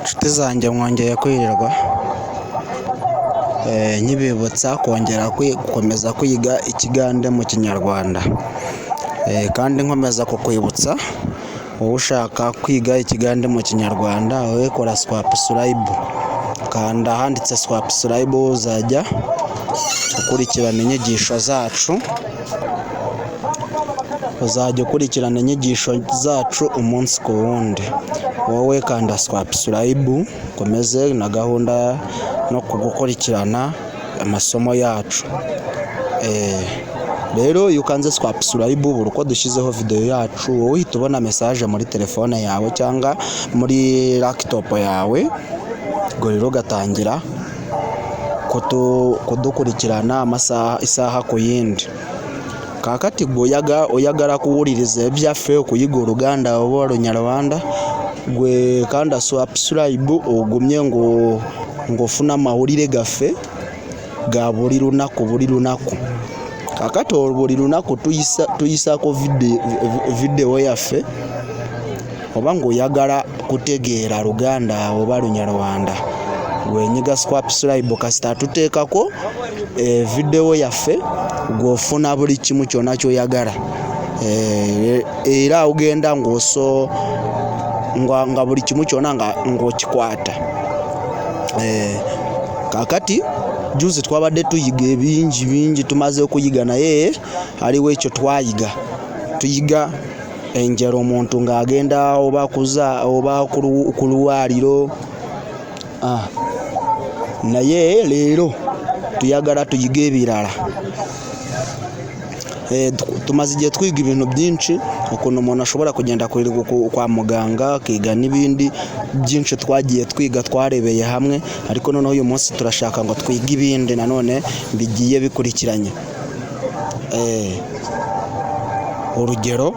Inshuti zanjye mwongeye kwirirwa nkibibutsa kongera gukomeza kwiga ikigande mu kinyarwanda, kandi nkomeza kukwibutsa wowe ushaka kwiga ikigande mu kinyarwanda wowe kora subscribe, kanda ahanditse subscribe uzajya ukurikirana inyigisho zacu, umunsi ku wundi. Wowe kanda subscribe ukomeze na gahunda no kugukurikirana amasomo yacu. Rero iyo ukanze subscribe buri uko dushyizeho video yacu wowe uhita ubona message muri telefone yawe cyangwa muri laptop yawe, ubwo rero ugatangira kudukurikirana isaha ku yindi. Kakati goyaga oyagala kuwuliriza ebyaffe okuyiga Oluganda oba Olunyarwanda, gwe kanda subscribe ogumye ng'ofuna amawulire gaffe ga buli lunaku. Kakati buli lunaku tuyisaako video yaffe, oba ng'oyagala kutegeera Luganda oba Lunyarwanda, gwenyiga subscribe kasita tuteekako video yaffe gw'ofuna buli kimu kyonna ky'oyagala, era ogenda nga buli kimu kyonna ng'okikwata. Kakati juzi twabadde tuyiga ebingi tumaze okuyiga, naye aliwo ekyo twayiga. Tuyiga enjala omuntu ng'agenda oba ku lwaliro, naye leero tuyagala tuyiga ebirala. Tumaze igihe twiga ibintu byinshi, ukuntu umuntu ashobora kugenda kwa muganga akiga n'ibindi byinshi twagiye twiga twarebeye hamwe, ariko noneho uyu munsi turashaka ngo twige ibindi nanone bigiye bikurikiranye. Urugero,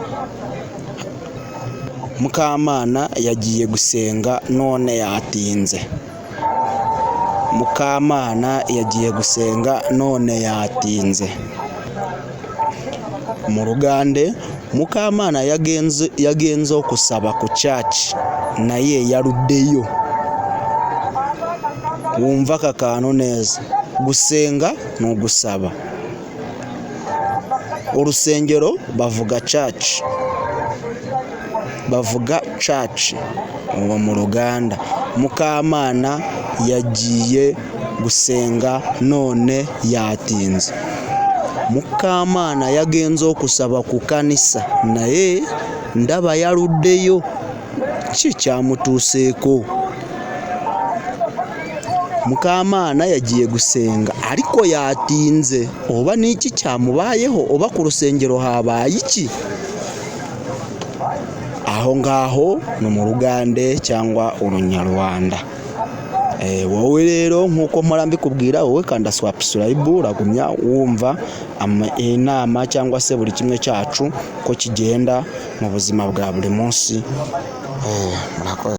Mukamana yagiye gusenga none yatinze. Mukamana yagiye gusenga none yatinze. Mu Lugande, Mukamana yagenze okusaba ku church naye yaruddeyo. Wumva kakano neza, gusenga n'ogusaba. Urusengero bavuga church uwo mu Luganda. Mukamana yagiye gusenga none yatinze. Mukamana yagenze okusaba ku kanisa naye ndaba yaruddeyo. Ki kyamutuuseeko? Mukamana yagiye gusenga ariko yatinze, oba n'iki kyamubayeho, oba ku rusengero habaye iki? Aho ngaho no mu Lugande cyangwa Olunyarwanda. Wowe rero nk'uko mpora mbikubwira, wowe kanda subscribe uragumya wumva inama cyangwa se buri kimwe cyacu ko kigenda mu buzima bwa buri munsi. Murakoze.